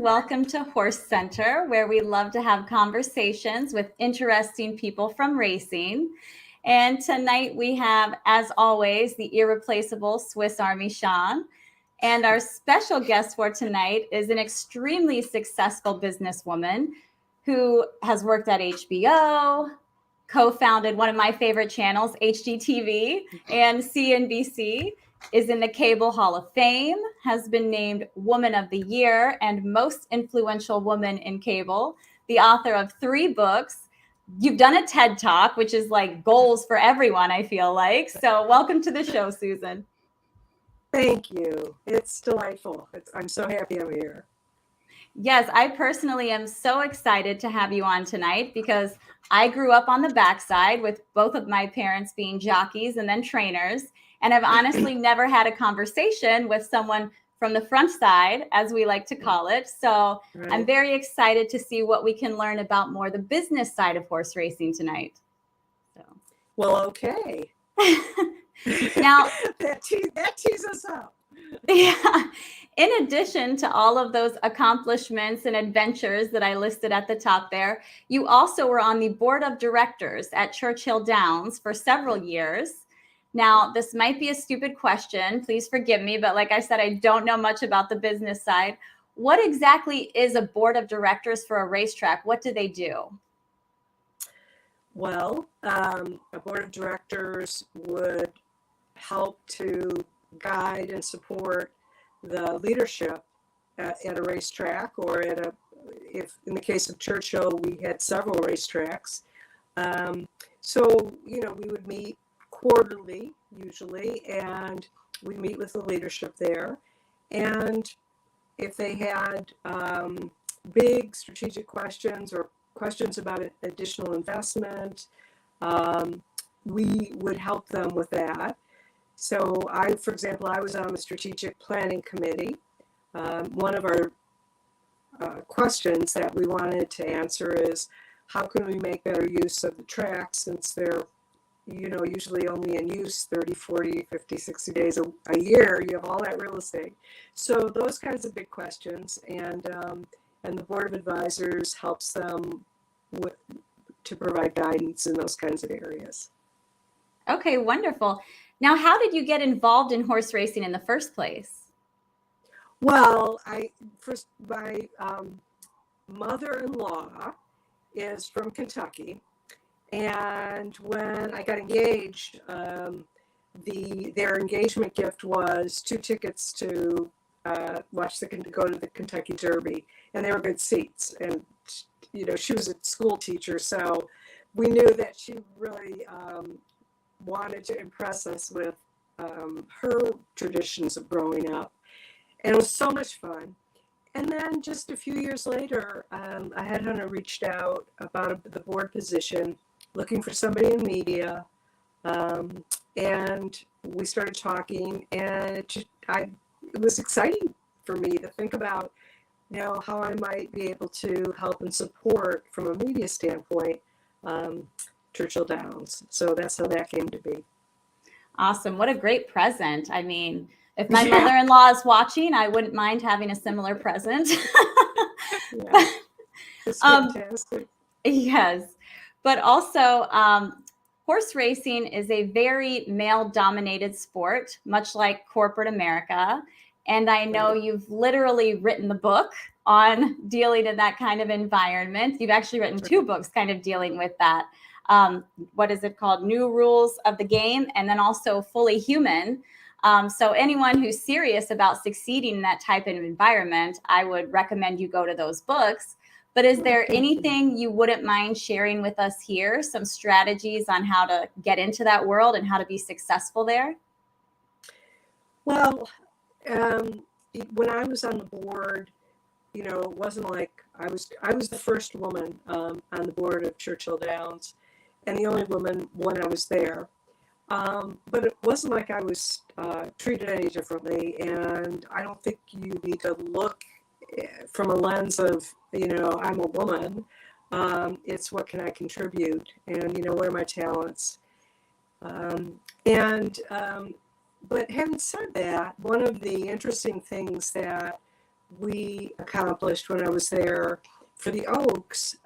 Welcome to Horse Center, where we love to have conversations with interesting people from racing. And tonight we have, as always, the irreplaceable Swiss Army Shawn. And our special guest for tonight is an extremely successful businesswoman who has worked at HBO, co-founded one of my favorite channels, HGTV, and CNBC, is in the Cable Hall of Fame, has been named Woman of the Year and Most Influential Woman in Cable, the author of 3 books. You've done a TED Talk, which is like goals for everyone, I feel like. So welcome to the show, Susan. Thank you. It's delightful. I'm so happy I'm here. Yes, I personally am so excited to have you on tonight because I grew up on the backside with both of my parents being jockeys and then trainers. And I've honestly never had a conversation with someone from the front side, as we like to call it. So right. I'm very excited to see what we can learn about more the business side of horse racing tonight. So. Well, okay. Now that tees us up. Yeah. In addition to all of those accomplishments and adventures that I listed at the top there, you also were on the board of directors at Colonial Downs for several years. Now, this might be a stupid question. Please forgive me. But like I said, I don't know much about the business side. What exactly is a board of directors for a racetrack? What do they do? Well, a board of directors would help to guide and support the leadership at a racetrack, or if in the case of Churchill, we had several racetracks. So, we would meet quarterly usually, and we meet with the leadership there. And if they had big strategic questions or questions about additional investment, we would help them with that. So for example, I was on the strategic planning committee. One of our questions that we wanted to answer is, how can we make better use of the tracks, since they're, usually only in use 30, 40, 50, 60 days a year. You have all that real estate. So those kinds of big questions, and the board of advisors helps them to provide guidance in those kinds of areas. Okay, wonderful. Now, how did you get involved in horse racing in the first place? Well, my mother-in-law is from Kentucky, and when I got engaged, their engagement gift was 2 tickets to go to the Kentucky Derby, and they were good seats. And she was a school teacher, so we knew that she really wanted to impress us with her traditions of growing up. And it was so much fun. And then just a few years later, a headhunter reached out about the board position, looking for somebody in media. And we started talking, and it was exciting for me to think about, how I might be able to help and support from a media standpoint Churchill Downs. So that's how that came to be. Awesome. What a great present. I mean, if my mother-in-law is watching, I wouldn't mind having a similar present. Yeah. It's fantastic. Yes. But also, horse racing is a very male-dominated sport, much like corporate America. And I know you've literally written the book on dealing in that kind of environment. You've actually written 2 books kind of dealing with that. What is it called? New Rules of the Game, and then also Fully Human. So anyone who's serious about succeeding in that type of environment, I would recommend you go to those books. But is there anything you wouldn't mind sharing with us here? Some strategies on how to get into that world and how to be successful there? Well, when I was on the board, it wasn't like I was the first woman on the board of Churchill Downs, and the only woman when I was there. But it wasn't like I was treated any differently, and I don't think you need to look from a lens of, I'm a woman. It's what can I contribute, and what are my talents. But having said that, one of the interesting things that we accomplished when I was there for the Oaks,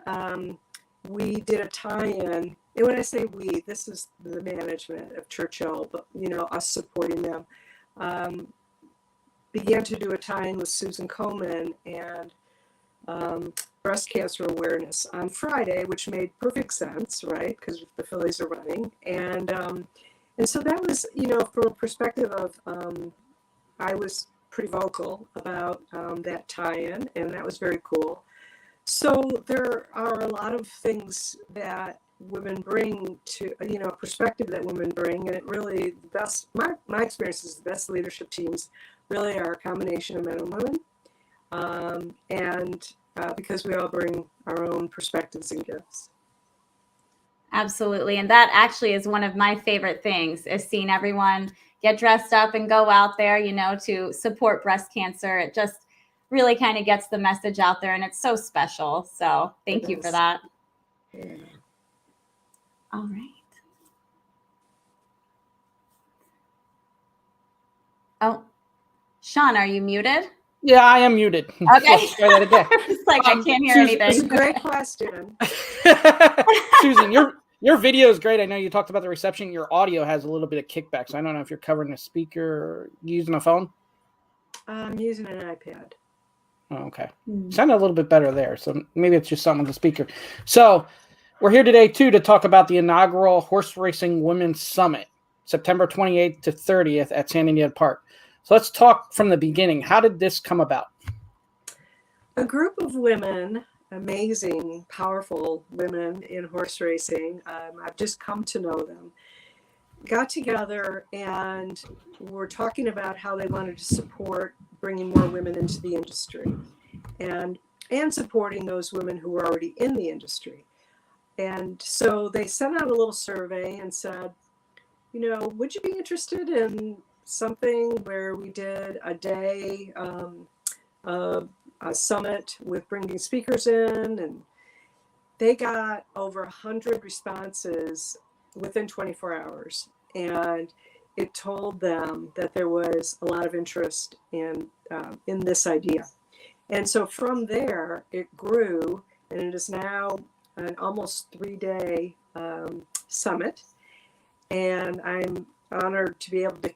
we did a tie-in. And when I say we, this is the management of Churchill, but us supporting them. Began to do a tie-in with Susan Komen and breast cancer awareness on Friday, which made perfect sense, right? Because the Phillies are running, and so that was, from a perspective of, I was pretty vocal about that tie-in, and that was very cool. So there are a lot of things that women bring to, perspective that women bring, and it really, the best, my experience is the best leadership teams really are a combination of men and women, and because we all bring our own perspectives and gifts. Absolutely. And that actually is one of my favorite things, is seeing everyone get dressed up and go out there, to support breast cancer. It just really kind of gets the message out there, and it's so special. So thank you for that. Yeah. All right. Oh, Shawn, are you muted? Yeah, I am muted. Okay. Let's try that again. It's like, I can't hear Susan, It's a anything. great question. Susan, your video is great. I know you talked about the reception. Your audio has a little bit of kickback, so I don't know if you're covering a speaker or using a phone. I'm using an iPad. Oh, okay. Sounded a little bit better there, so maybe it's just something with the speaker. So we're here today, too, to talk about the inaugural Horse Racing Women's Summit, September 28th to 30th at San Diego Park. So let's talk from the beginning. How did this come about? A group of women, amazing, powerful women in horse racing, I've just come to know them, got together and were talking about how they wanted to support bringing more women into the industry and supporting those women who were already in the industry. And so they sent out a little survey and said, would you be interested in something where we did a day, a summit with bringing speakers in? And they got over 100 responses within 24 hours. And it told them that there was a lot of interest in this idea. And so from there, it grew, and it is now an almost 3-day summit. And I'm honored to be able to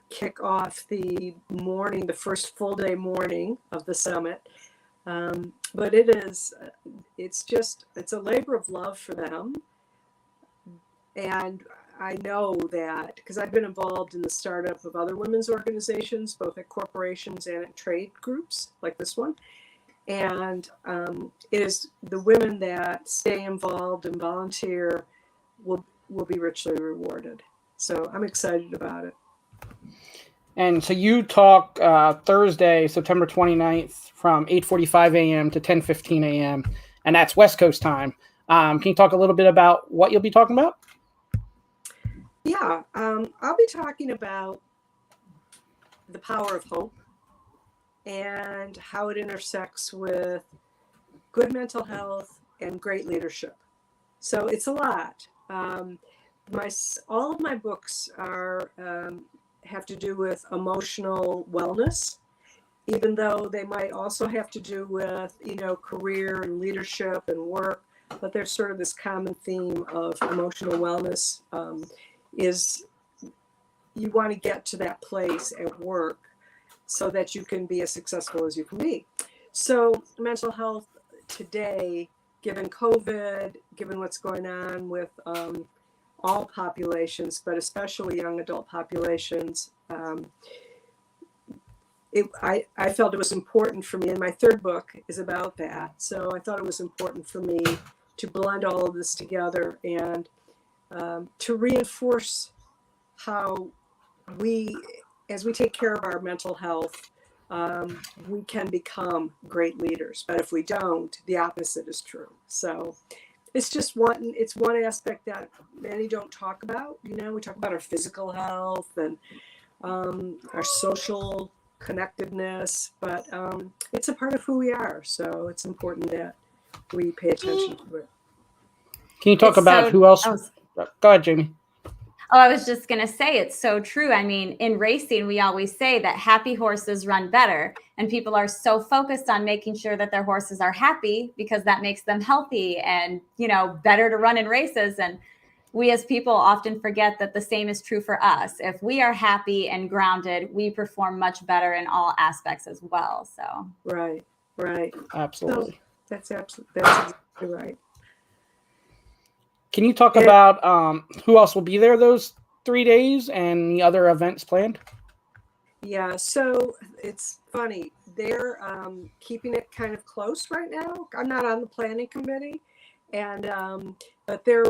kick off the first full day morning of the summit. But it's a labor of love for them. And I know that because I've been involved in the startup of other women's organizations, both at corporations and at trade groups like this one. And it is the women that stay involved and volunteer will be richly rewarded. So I'm excited about it. And so you talk Thursday, September 29th from 8:45 a.m. to 10:15 a.m. and that's West Coast time. Can you talk a little bit about what you'll be talking about? Yeah, I'll be talking about the power of hope and how it intersects with good mental health and great leadership. So it's a lot. All of my books are have to do with emotional wellness, even though they might also have to do with career and leadership and work. But there's sort of this common theme of emotional wellness. Is you want to get to that place at work so that you can be as successful as you can be. So mental health today, given COVID, given what's going on with all populations, but especially young adult populations, I felt it was important for me, and my third book is about that. So I thought it was important for me to blend all of this together and to reinforce how as we take care of our mental health, we can become great leaders. But if we don't, the opposite is true. So it's just one aspect that many don't talk about. We talk about our physical health and our social connectedness, but it's a part of who we are. So it's important that we pay attention to it. Can you talk about who else? Go ahead, Jamie. Oh, I was just going to say, it's so true. I mean, in racing, we always say that happy horses run better. And people are so focused on making sure that their horses are happy because that makes them healthy and, better to run in races. And we as people often forget that the same is true for us. If we are happy and grounded, we perform much better in all aspects as well. So Right. Absolutely. So that's exactly right. Can you talk about who else will be there those 3 days and the other events planned? Yeah, so it's funny. They're keeping it kind of close right now. I'm not on the planning committee, and but they're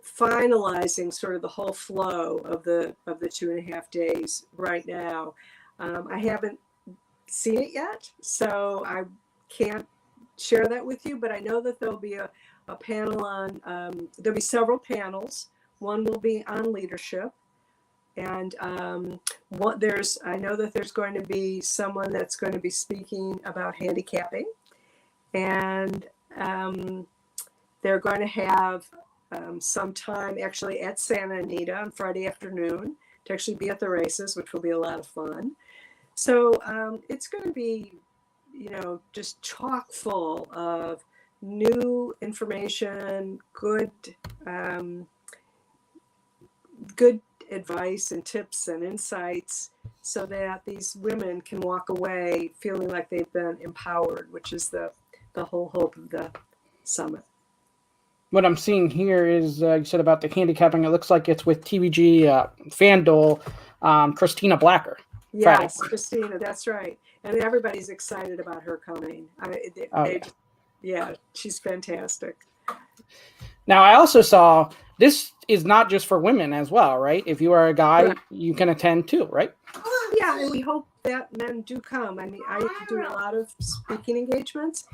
finalizing sort of the whole flow of the 2.5 days right now. I haven't seen it yet, so I can't share that with you. But I know that there'll be a panel on. There'll be several panels. One will be on leadership. And I know that there's going to be someone that's going to be speaking about handicapping, and they're going to have some time actually at Santa Anita on Friday afternoon to actually be at the races, which will be a lot of fun. So it's going to be, just chock full of new information, good advice and tips and insights, so that these women can walk away feeling like they've been empowered, which is the whole hope of the summit. What I'm seeing here is you said about the handicapping. It looks like it's with TVG FanDuel, Christina Blacker. Yes, Friday. Christina, that's right. And everybody's excited about her coming. Yeah, she's fantastic. Now, I also saw this is not just for women as well, right? If you are a guy, right, you can attend too, right? Yeah, and we hope that men do come. I mean, I do a lot of speaking engagements,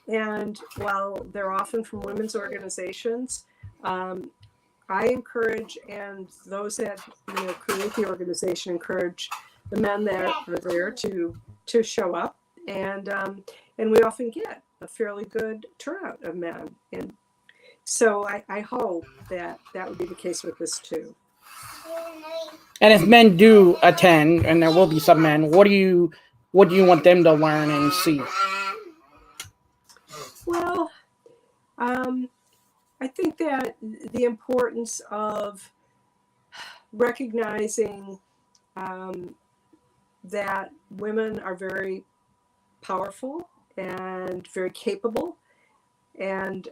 and while they're often from women's organizations, I encourage, and those that create the organization encourage the men that are there to show up, and we often get a fairly good turnout of men, and so I hope that would be the case with this too. And if men do attend, and there will be some men, what do you want them to learn and see? Well, I think that the importance of recognizing that women are very powerful and very capable, and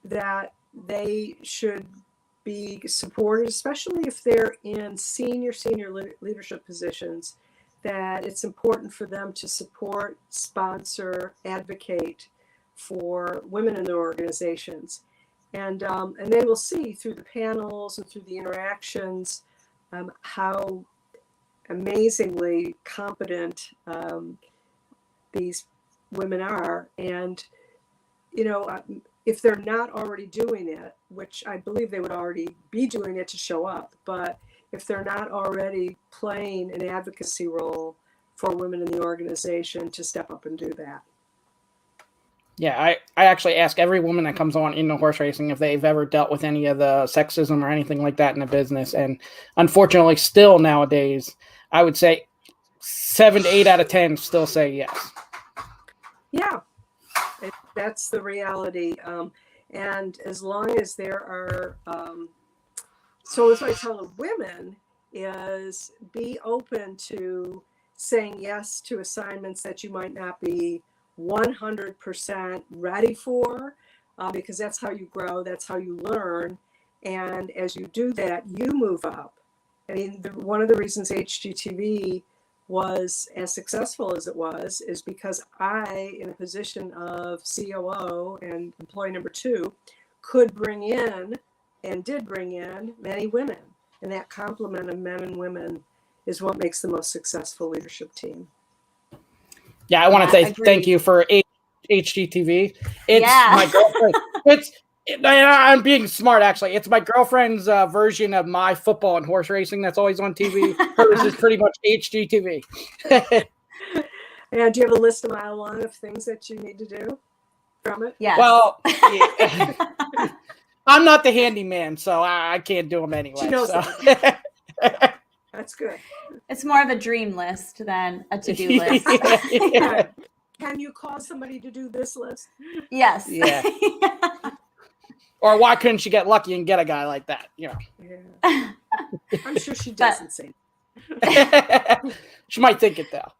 that they should be supported, especially if they're in senior leadership positions, that it's important for them to support, sponsor, advocate for women in their organizations. And they will see through the panels and through the interactions how amazingly competent these women are. And, if they're not already doing it, which I believe they would already be doing it to show up, but if they're not already playing an advocacy role for women in the organization, to step up and do that. Yeah, I actually ask every woman that comes on into horse racing if they've ever dealt with any of the sexism or anything like that in the business. And unfortunately, still nowadays, I would say 7 to 8 out of 10 still say yes. Yeah, that's the reality. And as long as there are, so as I tell the women is be open to saying yes to assignments that you might not be 100% ready for, because that's how you grow, that's how you learn. And as you do that, you move up. I mean, one of the reasons HGTV was as successful as it was is because I, in a position of COO and employee number 2, could bring in and did bring in many women. And that complement of men and women is what makes the most successful leadership team. Yeah, I want to say thank you for HGTV. It's my girlfriend. I'm being smart, actually. It's my girlfriend's version of my football and horse racing that's always on TV. Hers is pretty much HGTV. Yeah, do you have a list a mile long of things that you need to do from it? Yes. Well, I'm not the handyman, so I can't do them anyway. She knows so. That's good. It's more of a dream list than a to-do list. Yeah. Can you call somebody to do this list? Yes. Yeah. Or why couldn't she get lucky and get a guy like that? You know. Yeah. I'm sure she doesn't say. She might think it though.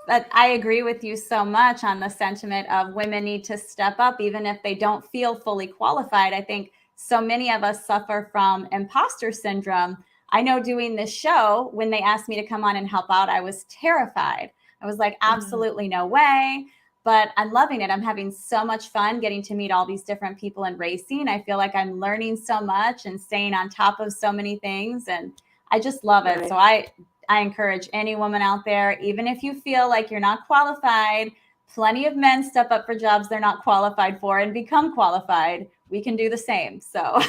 But I agree with you so much on the sentiment of women need to step up, even if they don't feel fully qualified. I think so many of us suffer from imposter syndrome. I know doing this show, when they asked me to come on and help out, I was terrified. I was like, absolutely no way. But I'm loving it. I'm having so much fun getting to meet all these different people in racing. I feel like I'm learning so much and staying on top of so many things. And I just love it. Right. So I encourage any woman out there, even if you feel like you're not qualified, plenty of men step up for jobs they're not qualified for and become qualified. We can do the same. So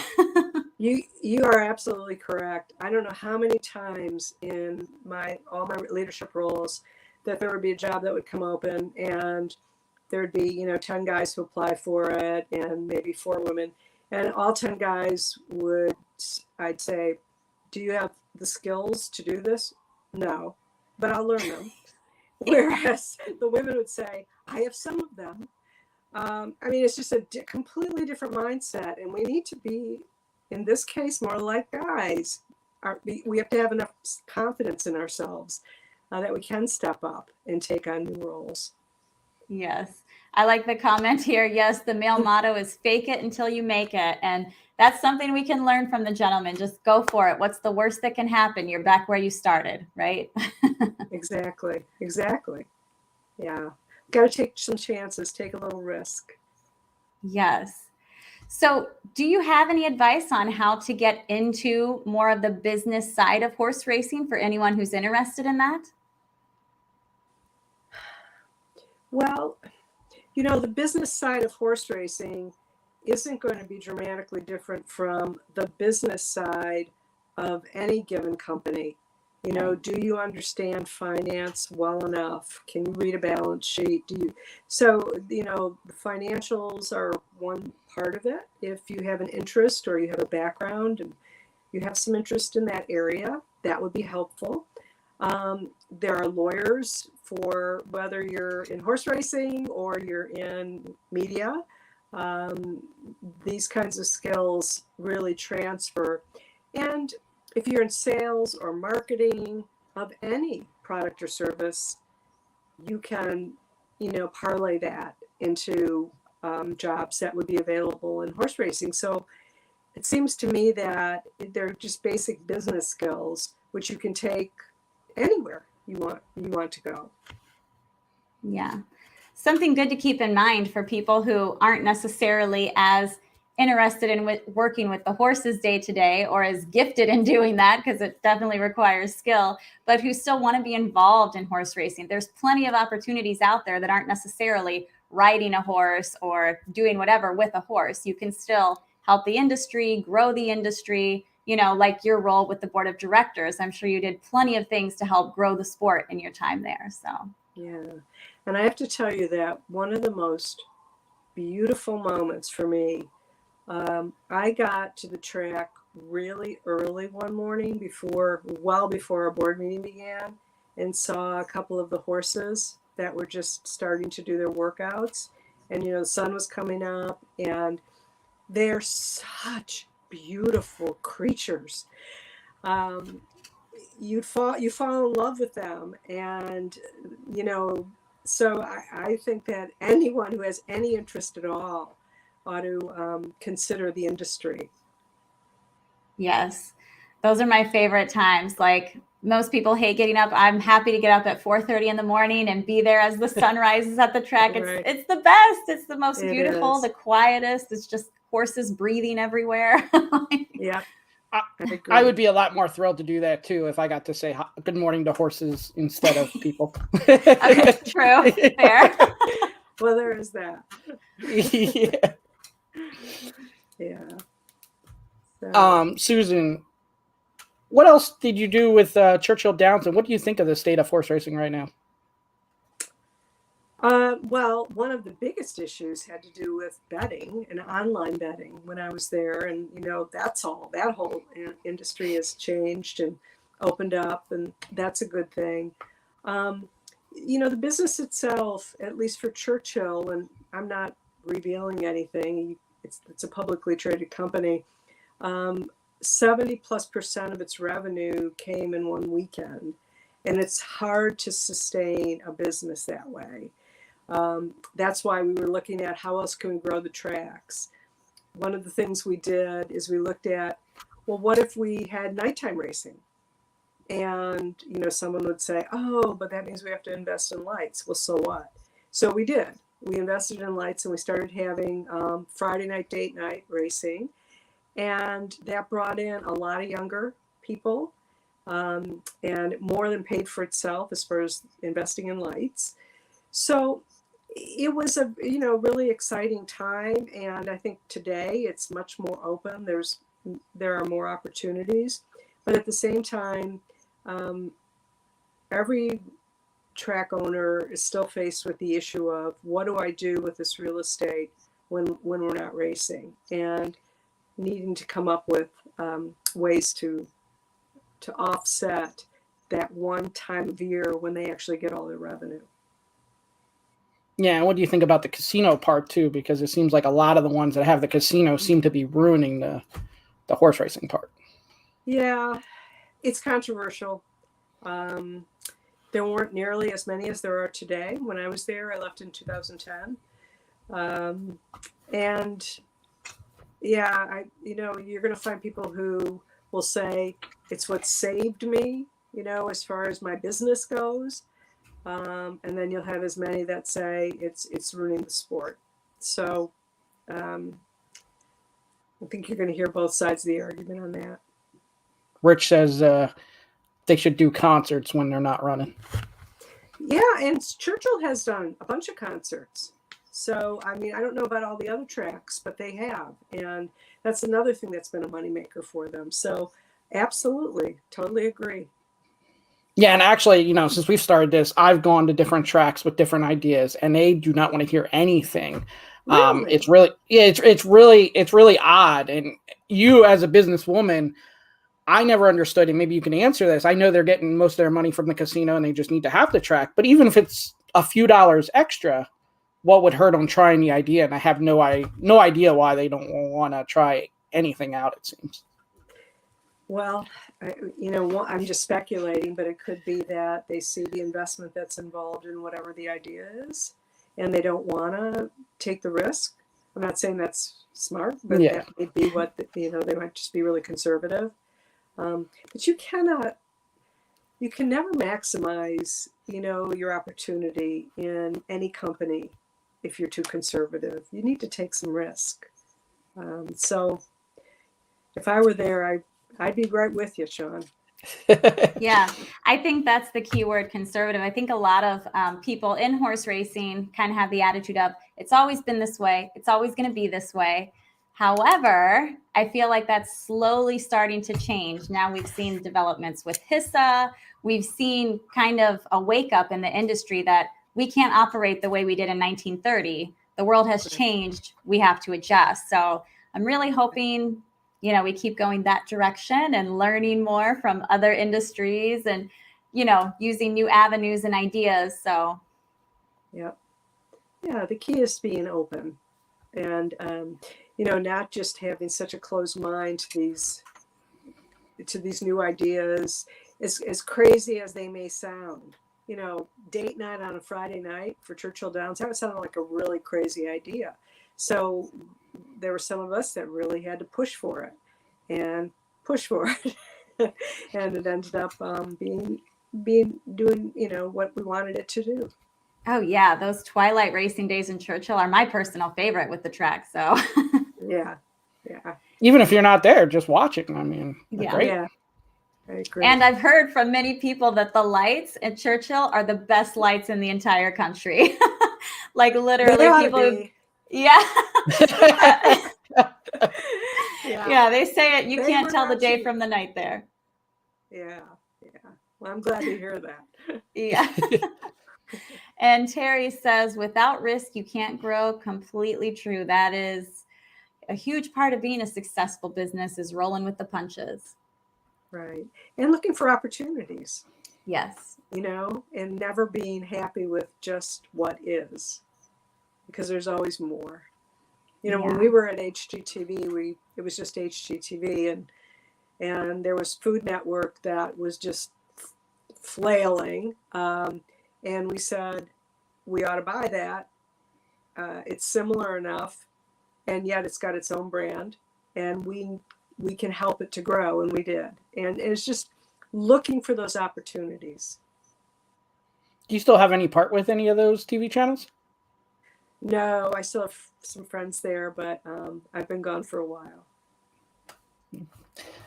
you are absolutely correct. I don't know how many times in all my leadership roles that there would be a job that would come open and there'd be 10 guys who apply for it and maybe 4 women, and all 10 guys I'd say, do you have the skills to do this? No, but I'll learn them. Whereas the women would say, I have some of them. It's just a completely different mindset, and we need to be, in this case, more like guys. We have to have enough confidence in ourselves that we can step up and take on new roles. Yes. I like the comment here. Yes, the male motto is fake it until you make it. And that's something we can learn from the gentleman. Just go for it. What's the worst that can happen? You're back where you started, right? Exactly. Yeah. Got to take some chances, take a little risk. Yes. So do you have any advice on how to get into more of the business side of horse racing for anyone who's interested in that? Well, the business side of horse racing isn't going to be dramatically different from the business side of any given company. Do you understand finance well enough? Can you read a balance sheet? The financials are one part of it. If you have an interest or you have a background and you have some interest in that area, that would be helpful. There are lawyers for whether you're in horse racing or you're in media. These kinds of skills really transfer. And if you're in sales or marketing of any product or service, you can, parlay that into jobs that would be available in horse racing. So it seems to me that they're just basic business skills, which you can take anywhere you want to go. Yeah. Something good to keep in mind for people who aren't necessarily as interested in working with the horses day to day or as gifted in doing that, because it definitely requires skill, but who still want to be involved in horse racing. There's plenty of opportunities out there that aren't necessarily riding a horse or doing whatever with a horse. You can still help the industry, grow the industry, like your role with the board of directors. I'm sure you did plenty of things to help grow the sport in your time there. So yeah. And I have to tell you that one of the most beautiful moments for me, I got to the track really early one morning well before our board meeting began, and saw a couple of the horses that were just starting to do their workouts. And, the sun was coming up, and they're such beautiful creatures. You fall in love with them. And, so I think that anyone who has any interest at all ought to consider the industry. yes, those are my favorite times. Like most people hate getting up. I'm happy to get up at 4:30 in the morning and be there as the sun rises at the track. Right. It's the best. It's the most It beautiful, is. the quietest. It's just horses breathing everywhere. Yeah. I would be a lot more thrilled to do that too if I got to say good morning to horses instead of people. Okay, true. Fair. Well, there is that. Yeah. Yeah. So, Susan, what else did you do with Churchill Downs, and what do you think of the state of horse racing right now? Well, one of the biggest issues had to do with betting and online betting when I was there. And, that whole industry has changed and opened up, and that's a good thing. Um, the business itself, at least for Churchill, and I'm not revealing anything, it's a publicly traded company. 70+% of its revenue came in one weekend, and it's hard to sustain a business that way. That's why we were looking at how else can we grow the tracks. One of the things we did is we looked at, well, what if we had nighttime racing? And, someone would say, oh, but that means we have to invest in lights. Well, so what? So we did. We invested in lights, and we started having Friday night, date night racing. And that brought in a lot of younger people, and it more than paid for itself as far as investing in lights. So it was a really exciting time, and I think today it's much more open. There are more opportunities, but at the same time, every track owner is still faced with the issue of, what do I do with this real estate when we're not racing, and needing to come up with ways to offset that one time of year when they actually get all their revenue. Yeah, and what do you think about the casino part too? Because it seems like a lot of the ones that have the casino seem to be ruining the horse racing part. Yeah, it's controversial. There weren't nearly as many as there are today. When I was there, I left in 2010. And yeah, you're going to find people who will say it's what saved me, as far as my business goes. And then you'll have as many that say it's ruining the sport. So I think you're going to hear both sides of the argument on that. Rich says they should do concerts when they're not running. Yeah, and Churchill has done a bunch of concerts. So, I don't know about all the other tracks, but they have. And that's another thing that's been a moneymaker for them. So, absolutely, totally agree. Yeah, and actually, since we've started this, I've gone to different tracks with different ideas, and they do not want to hear anything. Really? It's really, it's really odd. And you, as a businesswoman, I never understood, and maybe you can answer this. I know they're getting most of their money from the casino, and they just need to have the track. But even if it's a few dollars extra, what would hurt on trying the idea? And I have no idea why they don't want to try anything out, it seems. Well, I'm just speculating, but it could be that they see the investment that's involved in whatever the idea is, and they don't want to take the risk. I'm not saying that's smart, but that may be what, they might just be really conservative. But you can never maximize, your opportunity in any company if you're too conservative. You need to take some risk. So if I were there, I'd be right with you, Shawn. Yeah, I think that's the key word, conservative. I think a lot of people in horse racing kind of have the attitude of, it's always been this way, it's always going to be this way. However, I feel like that's slowly starting to change. Now we've seen developments with HISA. We've seen kind of a wake up in the industry that we can't operate the way we did in 1930. The world has changed. We have to adjust. So I'm really hoping, we keep going that direction and learning more from other industries and, using new avenues and ideas. So. Yeah. Yeah. The key is being open and, not just having such a closed mind to these new ideas, as crazy as they may sound. Date night on a Friday night for Churchill Downs, that sounded like a really crazy idea. So there were some of us that really had to push for it. And it ended up doing what we wanted it to do. Oh yeah, those twilight racing days in Churchill are my personal favorite with the track. So yeah. Even if you're not there, just watching. Great. Yeah. I agree. And I've heard from many people that the lights at Churchill are the best lights in the entire country. Like literally people. Yeah. Yeah, they say it. You can't tell the day from the night there. Yeah. Well, I'm glad to hear that. Yeah. And Terry says, without risk, you can't grow. Completely true. That is a huge part of being a successful business, is rolling with the punches. Right. And looking for opportunities. Yes. And never being happy with just what is, because there's always more. When we were at HGTV, it was just HGTV, and there was Food Network that was just flailing. And we said, we ought to buy that. It's similar enough, and yet it's got its own brand, and we can help it to grow, and we did. And it's just looking for those opportunities. Do you still have any part with any of those TV channels? No, I still have some friends there, but I've been gone for a while.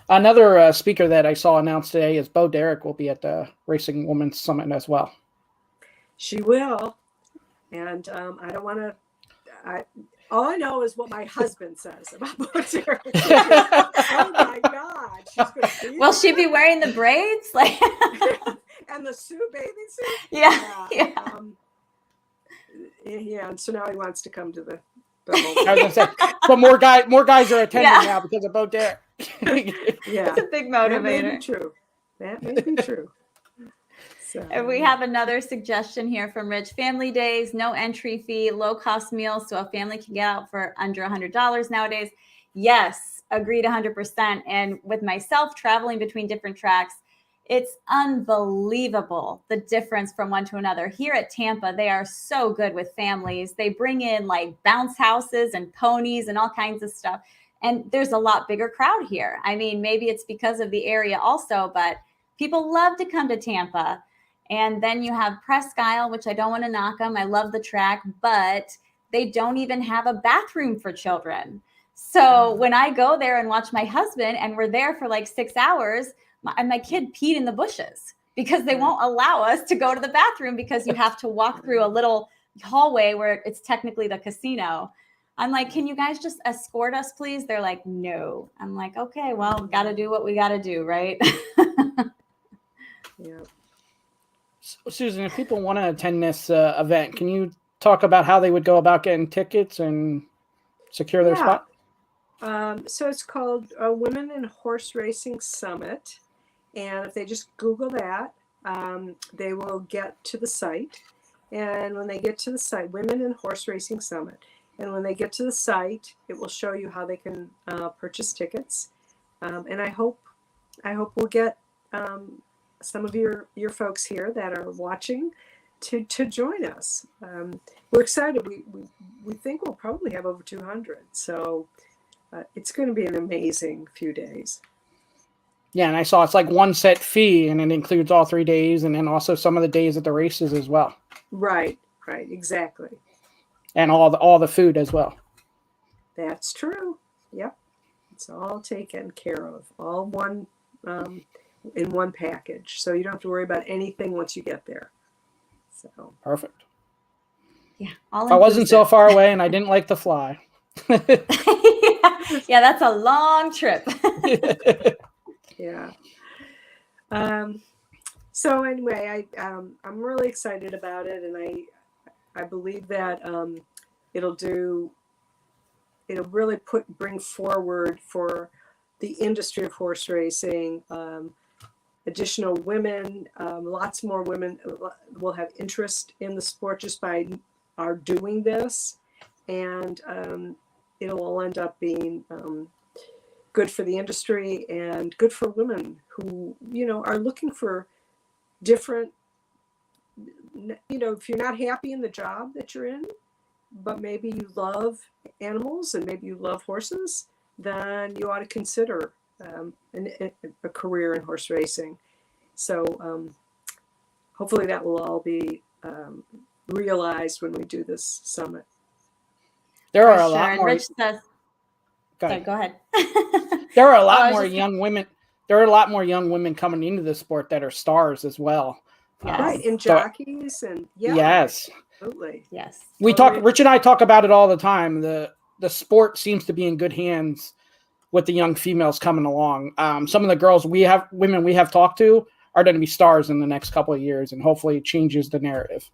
Another speaker that I saw announced today is Bo Derek will be at the Racing Women's Summit as well. She will. And I don't want to... all I know is what my husband says about Bo Derek. Oh my God. She's gonna be Will she be wearing the braids? And the suit, bathing suit? Yeah. Yeah, and so now he wants to come to the I was gonna say, but more guys are attending now because of Bo Derek. Yeah, it's a big motivator. That may be true. So, And we have another suggestion here from Rich. Family days, no entry fee, low cost meals, so a family can get out for under $100 nowadays. Yes, agreed 100%. And with myself traveling between different tracks, it's unbelievable the difference from one to another. Here at Tampa, they are so good with families. They bring in like bounce houses and ponies and all kinds of stuff. And there's a lot bigger crowd here. I mean, maybe it's because of the area also, but people love to come to Tampa. And then you have Presque Isle, which I don't want to knock them. I love the track, but they don't even have a bathroom for children. So when I go there and watch my husband, and we're there for like 6 hours, my kid peed in the bushes because they won't allow us to go to the bathroom because you have to walk through a little hallway where it's technically the casino. I'm like, can you guys just escort us, please? They're like, no. I'm like, okay, well, got to do what we got to do, right? Yeah. Susan, if people want to attend this event, can you talk about how they would go about getting tickets and secure their spot? So it's called Women in Horse Racing Summit. And if they just Google that, they will get to the site. And when they get to the site, Women in Horse Racing Summit. And when they get to the site, it will show you how they can purchase tickets. And I hope we'll get some of your folks here that are watching to join us. We're excited. We think we'll probably have over 200. So it's going to be an amazing few days. Yeah, and I saw it's like one set fee, and it includes all 3 days, and then also some of the days at the races as well. Right, exactly. And all the food as well. That's true. Yep, it's all taken care of, all one in one package, so you don't have to worry about anything once you get there. So perfect. Yeah, if I wasn't so far away and I didn't like to fly. Yeah, that's a long trip. Yeah. So anyway, I'm really excited about it, and I believe that it'll really bring forward for the industry of horse racing, additional women, lots more women will have interest in the sport just by our doing this, and it'll all end up being good for the industry and good for women who, are looking for different, if you're not happy in the job that you're in, but maybe you love animals and maybe you love horses, then you ought to consider a career in horse racing. So hopefully that will all be realized when we do this summit. There are a lot more. Rich says, go ahead. There are a lot more young women. There are a lot more young women coming into the sport that are stars as well. Yes. Right, and jockeys and yes, absolutely. Yes. Rich and I talk about it all the time. The sport seems to be in good hands with the young females coming along. Some of the girls we have talked to are going to be stars in the next couple of years, and hopefully it changes the narrative.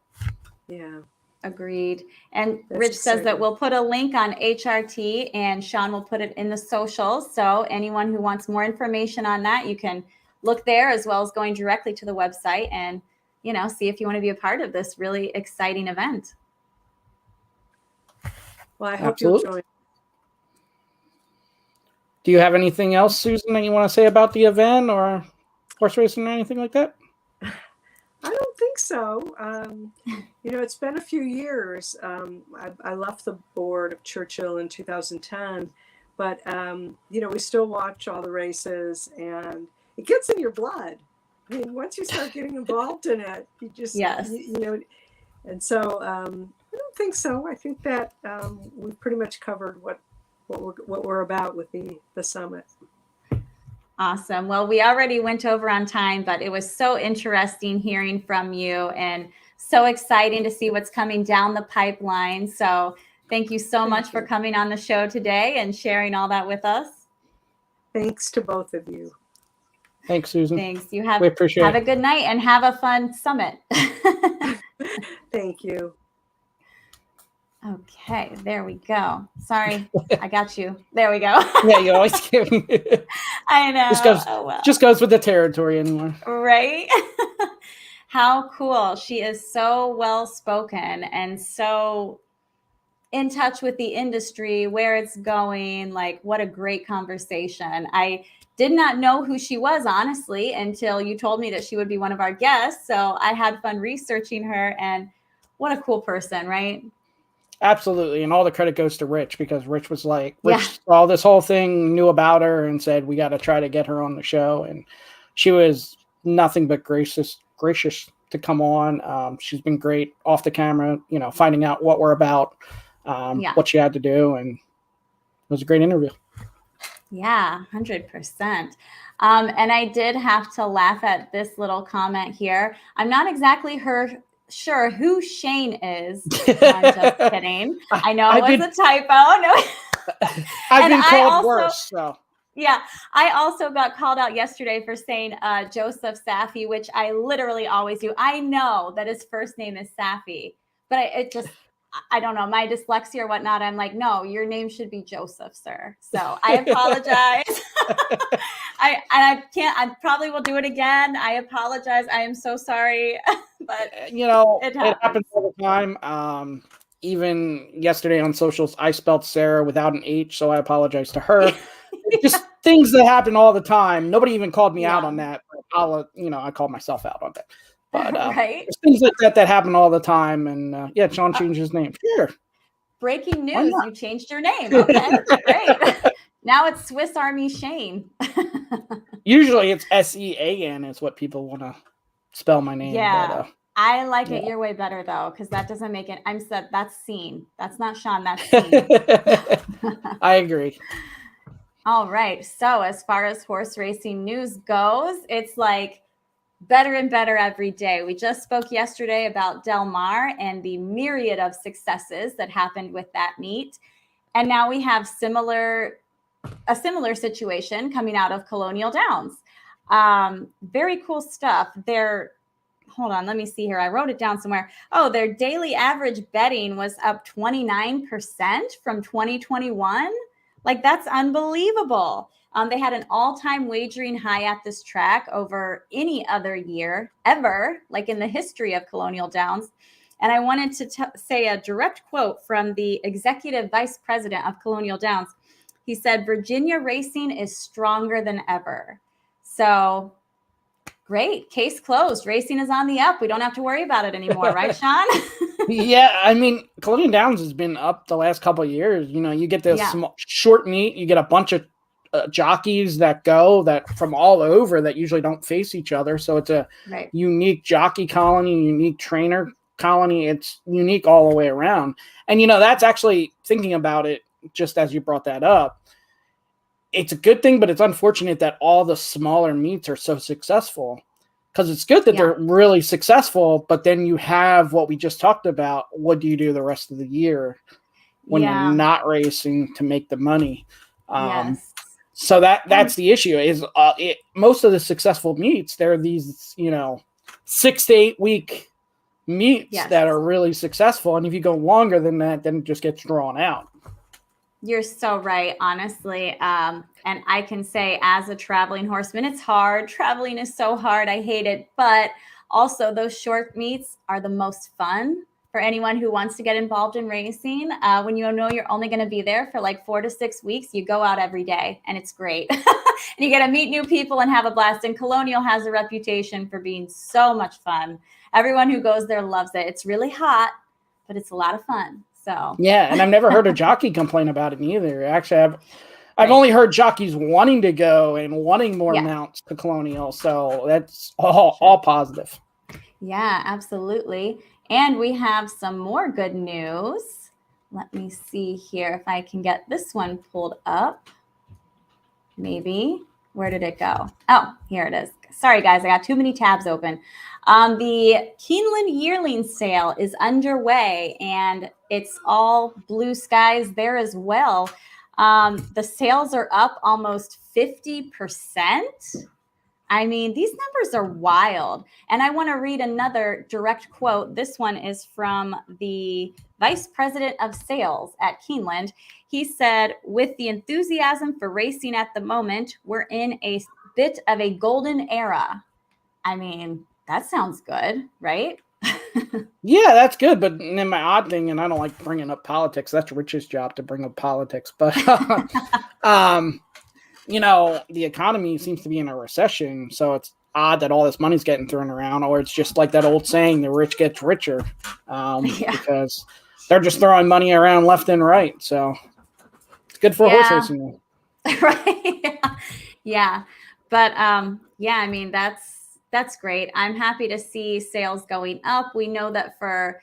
Yeah. Agreed. And That's Rich says that exciting. we'll put a link on HRT and Shawn will put it in the socials. So anyone who wants more information on that, you can look there as well as going directly to the website and, see if you want to be a part of this really exciting event. Well, I hope Absolutely. you'll join. Do you have anything else, Susan, that you want to say about the event or horse racing or anything like that? I don't think so. It's been a few years. I left the board of Churchill in 2010, but we still watch all the races, and it gets in your blood. I mean, once you start getting involved in it, you just, Yes. And so I don't think so. I think that we've pretty much covered what we're about with the summit. Awesome. Well, we already went over on time, but it was so interesting hearing from you and so exciting to see what's coming down the pipeline. So thank you so much for coming on the show today and sharing all that with us. Thanks to both of you. Thanks, Susan. Thanks. We appreciate have it. a good night and have a fun summit. Thank you. Okay, there we go. Sorry, I got you. There we go. Yeah, you always give me. I know. Just goes with the territory anymore. Right? How cool. She is so well spoken and so in touch with the industry, where it's going. Like, what a great conversation. I did not know who she was, honestly, until you told me that she would be one of our guests. So I had fun researching her, and what a cool person, right? Absolutely. And all the credit goes to Rich, because Rich saw this whole thing, knew about her, and said, we got to try to get her on the show. And she was nothing but gracious to come on. She's been great off the camera, finding out what we're about, what she had to do. And it was a great interview. Yeah, 100%. And I did have to laugh at this little comment here. I'm not exactly sure who Shane is. No, I'm just kidding. I know it was a typo. No. I've been called worse. So. Yeah, I also got called out yesterday for saying Joseph Safi, which I literally always do. I know that his first name is Safi, but I don't know, my dyslexia or whatnot. I'm like, no, your name should be Joseph, sir. So I apologize. I probably will do it again. I apologize. I am so sorry. But it happens all the time. Even yesterday on socials, I spelled Sarah without an H, so I apologize to her. Just things that happen all the time. Nobody even called me out on that. But I called myself out on that. But right? There's things like that happen all the time. And Shawn changed his name. Sure. Breaking news, you changed your name. Okay, great. Now it's Swiss Army Shane. Usually it's SEAN is what people want to spell my name. Yeah. But, I like it your way better, though, because that doesn't make it. That's Scene. That's not Shawn. That's Scene. I agree. All right. So as far as horse racing news goes, it's like better and better every day. We just spoke yesterday about Del Mar and the myriad of successes that happened with that meet. And now we have a similar situation coming out of Colonial Downs. Very cool stuff. Hold on, let me see here. I wrote it down somewhere. Oh, their daily average betting was up 29% from 2021. Like, that's unbelievable. They had an all-time wagering high at this track over any other year ever, like in the history of Colonial Downs. And I wanted to say a direct quote from the executive vice president of Colonial Downs. He said, Virginia racing is stronger than ever. So great. Case closed. Racing is on the up. We don't have to worry about it anymore. Right, Shawn? Yeah. I mean, Colonial Downs has been up the last couple of years. You get this short meet. You get a bunch of jockeys that from all over that usually don't face each other. So it's a unique jockey colony, unique trainer colony. It's unique all the way around. And, that's actually, thinking about it, just as you brought that up, it's a good thing, but it's unfortunate that all the smaller meets are so successful, because it's good that they're really successful, but then you have what we just talked about. What do you do the rest of the year when you're not racing to make the money? So that's the issue is most of the successful meets, they're these, 6 to 8 week meets that are really successful. And if you go longer than that, then it just gets drawn out. You're so right, honestly. And I can say as a traveling horseman, it's hard. Traveling is so hard. I hate it. But also those short meets are the most fun for anyone who wants to get involved in racing. When you know you're only going to be there for like 4 to 6 weeks, you go out every day and it's great. And you get to meet new people and have a blast. And Colonial has a reputation for being so much fun. Everyone who goes there loves it. It's really hot, but it's a lot of fun. So yeah, and I've never heard a jockey complain about it either. Actually, I've only heard jockeys wanting to go and wanting more mounts to Colonial. So that's all positive. Yeah, absolutely. And we have some more good news. Let me see here if I can get this one pulled up. Maybe. Where did it go? Oh, here it is. Sorry, guys. I got too many tabs open. The Keeneland yearling sale is underway, and it's all blue skies there as well. The sales are up almost 50%. I mean, these numbers are wild. And I want to read another direct quote. This one is from the vice president of sales at Keeneland. He said, "With the enthusiasm for racing at the moment, we're in a bit of a golden era." I mean, that sounds good, right? Yeah, that's good. But then my odd thing, and I don't like bringing up politics. That's Rich's job to bring up politics. But the economy seems to be in a recession, so it's odd that all this money's getting thrown around, or it's just like that old saying, the rich gets richer, because they're just throwing money around left and right. So it's good for horse racing. Right. Yeah. But I mean, that's great. I'm happy to see sales going up. We know that for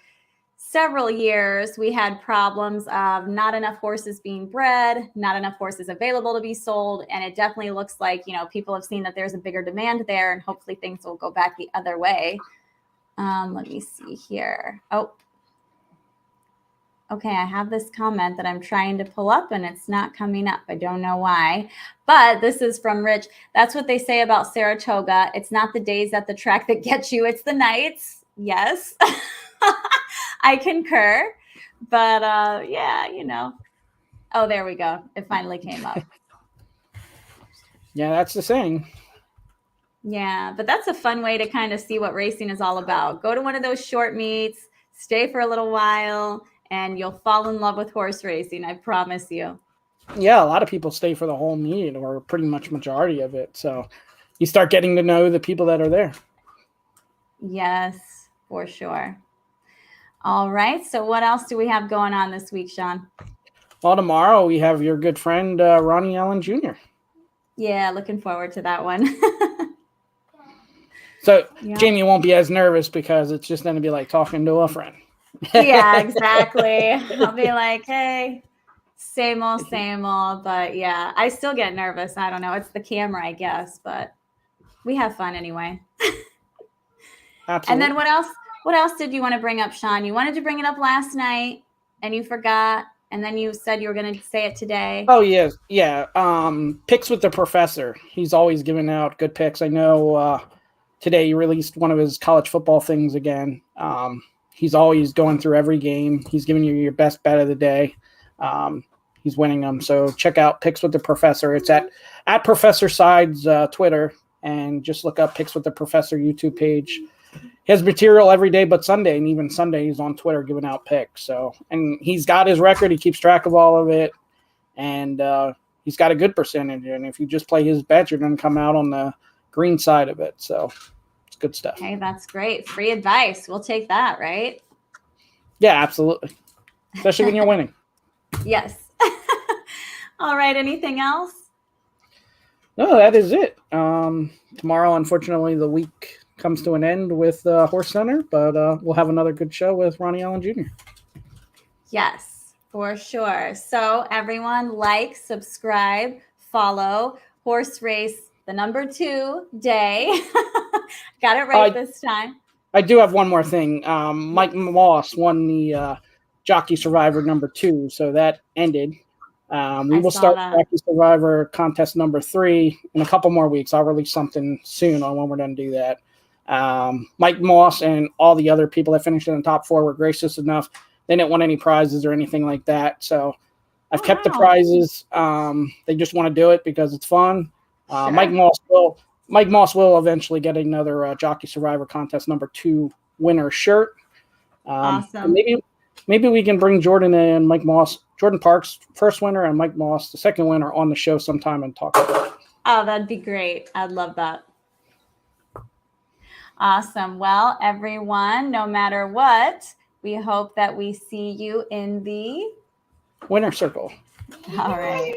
several years, we had problems of not enough horses being bred, not enough horses available to be sold. And it definitely looks like, people have seen that there's a bigger demand there, and hopefully things will go back the other way. Let me see here. Oh, okay. I have this comment that I'm trying to pull up and it's not coming up. I don't know why, but this is from Rich. "That's what they say about Saratoga. It's not the days at the track that get you, it's the nights." Yes. I concur, but oh, there we go. It finally came up. Yeah, that's the saying. Yeah, but that's a fun way to kind of see what racing is all about. Go to one of those short meets, stay for a little while, and you'll fall in love with horse racing. I promise you. Yeah, a lot of people stay for the whole meet, or pretty much majority of it. So you start getting to know the people that are there. Yes, for sure. All right. So what else do we have going on this week, Shawn? Well, tomorrow we have your good friend, Ronnie Allen Jr. Yeah, looking forward to that one. So Jamie won't be as nervous because it's just going to be like talking to a friend. Yeah, exactly. I'll be like, hey, same old. But yeah, I still get nervous. I don't know. It's the camera, I guess, but we have fun anyway. Absolutely. And then what else? What else did you want to bring up, Shawn? You wanted to bring it up last night and you forgot. And then you said you were going to say it today. Oh, yes. Yeah. Picks with the professor. He's always giving out good picks. I know today he released one of his college football things again. He's always going through every game. He's giving you your best bet of the day. He's winning them. So check out Picks with the Professor. It's at Professor Sides Twitter, and just look up Picks with the Professor YouTube page. He has material every day but Sunday, and even Sunday he's on Twitter giving out picks. So, and he's got his record. He keeps track of all of it, and he's got a good percentage. And if you just play his bet, you're going to come out on the green side of it. So it's good stuff. Hey, that's great. Free advice. We'll take that, right? Yeah, absolutely. Especially when you're winning. Yes. All right. Anything else? No, that is it. Tomorrow, unfortunately, the week comes to an end with Horse Center, but we'll have another good show with Ronnie Allen Jr. Yes, for sure. So everyone, like, subscribe, follow Horse Race, the #2 day. Got it right this time. I do have one more thing. Mike Moss won the Jockey Survivor #2, so that ended. We will start Jockey Survivor contest #3 in a couple more weeks. I'll release something soon on when we're going to do that. Mike Moss and all the other people that finished in the top 4 were gracious enough. They didn't want any prizes or anything like that. So I've kept the prizes. They just want to do it because it's fun. Sure. Mike Moss will eventually get another Jockey Survivor Contest #2 winner shirt. Awesome. Maybe we can bring Jordan and Mike Moss, Jordan Parks, first winner, and Mike Moss, the second winner, on the show sometime and talk about it. Oh, that'd be great. I'd love that. Awesome. Well, everyone, no matter what, we hope that we see you in the winner circle. All right.